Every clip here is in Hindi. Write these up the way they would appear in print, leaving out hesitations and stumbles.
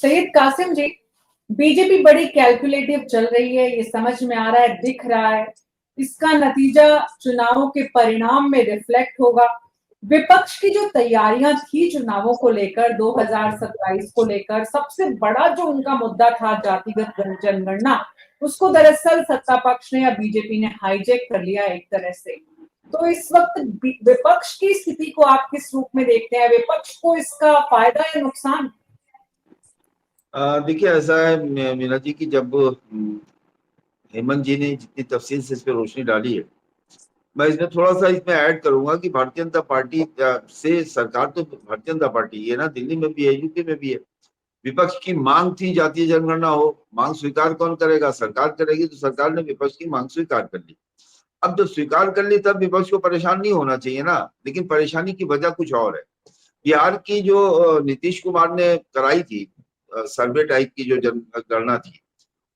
सैयद कासिम जी, बीजेपी बड़ी कैलकुलेटिव चल रही है, ये समझ में आ रहा है, दिख रहा है। इसका नतीजा चुनावों के परिणाम में रिफ्लेक्ट होगा। विपक्ष की जो तैयारियां थी चुनावों को लेकर, 2027 को लेकर, सबसे बड़ा जो उनका मुद्दा था जातिगत जनगणना, उसको दरअसल सत्ता पक्ष ने या बीजेपी ने हाईजैक कर लिया एक तरह से। तो इस वक्त विपक्ष की स्थिति को आप किस रूप में देखते हैं? विपक्ष को इसका फायदा या नुकसान? देखिए, ऐसा है मीना जी की जब हेमंत जी ने जितनी तफसील से इस पर रोशनी डाली है, मैं इसमें थोड़ा सा इसमें ऐड करूंगा कि भारतीय जनता पार्टी से सरकार तो भारतीय जनता पार्टी है ना, दिल्ली में भी है, यूपी में भी है। विपक्ष की मांग थी जातीय जनगणना हो, मांग स्वीकार कौन करेगा? सरकार करेगी। तो सरकार ने विपक्ष की मांग स्वीकार कर ली। अब जब स्वीकार कर ली तब विपक्ष को परेशान नहीं होना चाहिए ना, लेकिन परेशानी की वजह कुछ और है। बिहार की जो नीतीश कुमार ने कराई थी सर्वे टाइप की जो जनगणना थी,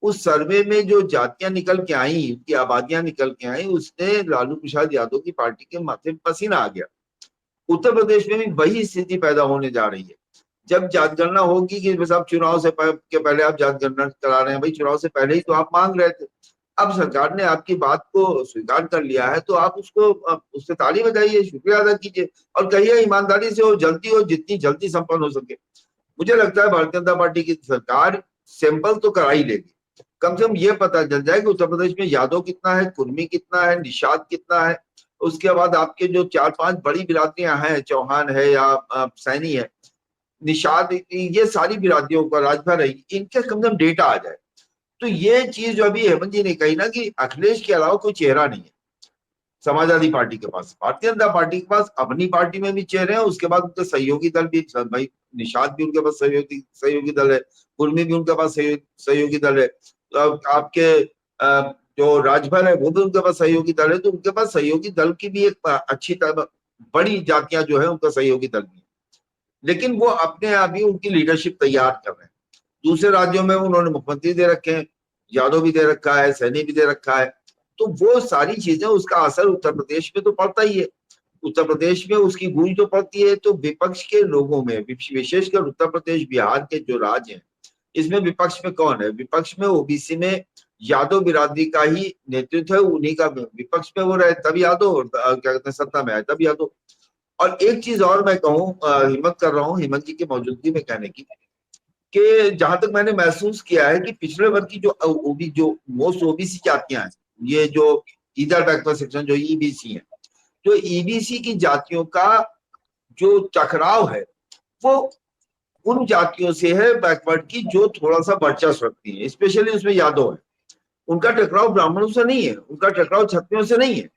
उस सर्वे में जो जातियां निकल के आई, उनकी आबादियां निकल के आई, उसने लालू प्रसाद यादव की पार्टी के माथे में पसीना आ गया। उत्तर प्रदेश में भी वही स्थिति पैदा होने जा रही है। जब जनगणना होगी कि बस आप चुनाव से के पहले आप जनगणना करा रहे हैं, भाई चुनाव से पहले ही तो आप मांग रहे थे। अब सरकार ने आपकी बात को स्वीकार कर लिया है, तो आप उसको उससे ताली बजाइए, शुक्रिया अदा कीजिए और कहिए ईमानदारी से हो, जितनी जल्दी संपन्न हो सके। मुझे लगता है भारतीय जनता पार्टी की सरकार सैंपल तो करा ही लेगी। कम से कम ये पता चल जाए कि उत्तर प्रदेश में यादव कितना है, कुर्मी कितना है, निषाद कितना है। उसके बाद आपके जो 4-5 बड़ी बिरादरियां हैं, चौहान है या सैनी है, निषाद, ये सारी बिरादरियों का राजभर है, इनके कम से कम डेटा आ जाए। तो ये चीज जो अभी हेमंत जी ने कही ना कि अखिलेश के अलावा कोई चेहरा नहीं है समाजवादी पार्टी के पास। भारतीय जनता पार्टी के पास अपनी पार्टी में भी चेहरे हैं, उसके बाद उनके सहयोगी दल भी, भाई निषाद भी उनके पास सहयोगी सहयोगी दल है, कुर्मी भी उनके पास सहयोगी दल है, तो आपके जो राजभर है वो भी उनके पास सहयोगी दल है। तो उनके पास सहयोगी दल की भी एक अच्छी बड़ी जातियां जो है उनका सहयोगी दल भी है। लेकिन वो अपने आप ही उनकी लीडरशिप तैयार कर रहे हैं। दूसरे राज्यों में उन्होंने मुख्यमंत्री दे रखे हैं, यादव भी दे रखा है, सैनी भी दे रखा है। तो वो सारी चीजें, उसका असर उत्तर प्रदेश में तो पड़ता ही है। उत्तर प्रदेश में उसकी गूंज तो पड़ती है। तो विपक्ष के लोगों में, विशेषकर उत्तर प्रदेश बिहार के जो राज्य हैं, इसमें विपक्ष में कौन है? विपक्ष में ओबीसी में यादव बिरादरी का ही नेतृत्व है, उन्हीं का विपक्ष में वो रहे तब यादव, क्या कहते हैं, सत्ता में आए तब यादव। और एक चीज और मैं कहूँ, हिम्मत कर रहा हूँ हिम्मत जी की मौजूदगी में कहने की, कि जहां तक मैंने महसूस किया है कि पिछड़े वर्ग की जो मोस्ट ओबीसी जातियां हैं, ये जो इधर बैकवर्ड सेक्शन जो ईबीसी है, जो ईबीसी की जातियों का जो टकराव है वो उन जातियों से है बैकवर्ड की जो थोड़ा सा वर्चस्व रखती है, स्पेशली उसमें यादव है। उनका टकराव ब्राह्मणों से नहीं है, उनका टकराव क्षत्रियों से नहीं है,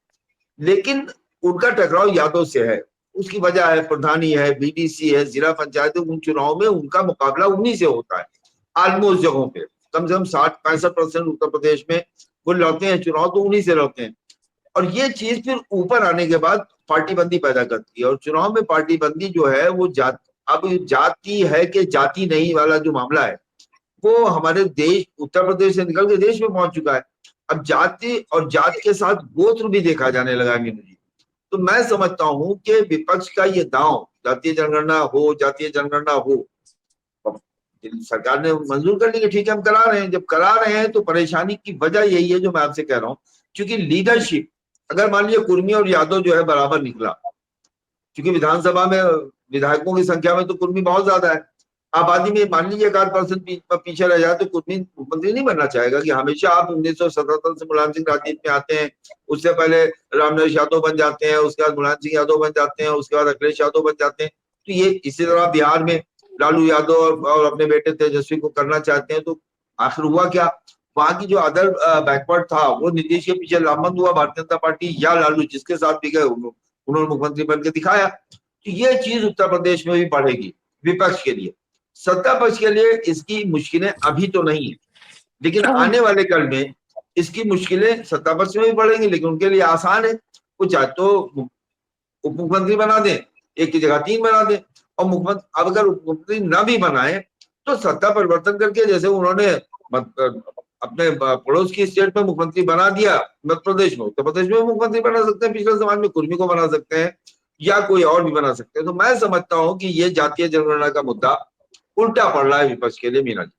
लेकिन उनका टकराव यादव से है। उसकी वजह है प्रधानी है, बीडीसी है, जिला पंचायत, उन चुनाव में उनका मुकाबला उन्हीं से होता है। ऑलमोस्ट जगहों पे कम से कम 60-65% उत्तर प्रदेश में वो लड़ते हैं चुनाव, तो उन्हीं से लड़ते हैं। और ये चीज फिर ऊपर आने के बाद पार्टी बंदी पैदा करती है। और चुनाव में पार्टी बंदी जो है वो अब जाति है कि जाति नहीं वाला जो मामला है, वो हमारे देश, उत्तर प्रदेश से निकल के देश में पहुंच चुका है। अब जाति और जात के साथ गोत्र भी देखा जाने लगा है मीनू जी। तो मैं समझता हूं कि विपक्ष का ये दांव, जातीय जनगणना हो, जातीय जनगणना हो, सरकार ने मंजूर कर ली कि ठीक है हम करा रहे हैं। जब करा रहे हैं तो परेशानी की वजह यही है जो मैं आपसे कह रहा हूं, क्योंकि लीडरशिप, अगर मान लीजिए कुर्मी और यादव जो है बराबर निकला, क्योंकि विधानसभा में विधायकों की संख्या में तो कुर्मी बहुत ज्यादा है, आबादी में मान लीजिए 1% पीछे रह जाए, तो कुर्मी मुख्यमंत्री नहीं बनना चाहेगा कि हमेशा। आप 1977 से मुलायम सिंह राजनीति में आते हैं, उससे पहले रामनरेश यादव बन जाते हैं, उसके बाद मुलायम सिंह यादव बन जाते हैं, उसके बाद अखिलेश यादव बन जाते हैं। तो ये इसी तरह बिहार में लालू यादव और अपने बेटे तेजस्वी को करना चाहते हैं। तो आखिर हुआ क्या? वहां की जो अदर बैकवर्ड था वो नीतीश के पीछे लामबंद हुआ, भारतीय जनता पार्टी या लालू जिसके साथ भी गए उन्होंने मुख्यमंत्री बन के दिखाया। तो ये चीज उत्तर प्रदेश में भी बढ़ेगी विपक्ष के लिए। सत्ता पक्ष के लिए इसकी मुश्किलें अभी तो नहीं है, लेकिन आने वाले कल में इसकी मुश्किलें सत्ता पक्ष में भी बढ़ेंगी, लेकिन उनके लिए आसान है। वो चाहे तो उप मुख्यमंत्री बना दें, एक की जगह 3 बना दें, और मुख्यमंत्री अब अगर उप मुख्यमंत्री न भी बनाए तो सत्ता परिवर्तन करके, जैसे उन्होंने अपने पड़ोस की स्टेट में मुख्यमंत्री बना दिया, मध्य प्रदेश में, उत्तर प्रदेश में मुख्यमंत्री बना सकते हैं, पिछले समाज में कुर्मी को बना सकते हैं या कोई और भी बना सकते हैं। तो मैं समझता हूं कि ये जातीय जनगणना का मुद्दा उल्टा पड़ रहा है विपक्ष के लिए मीना जी।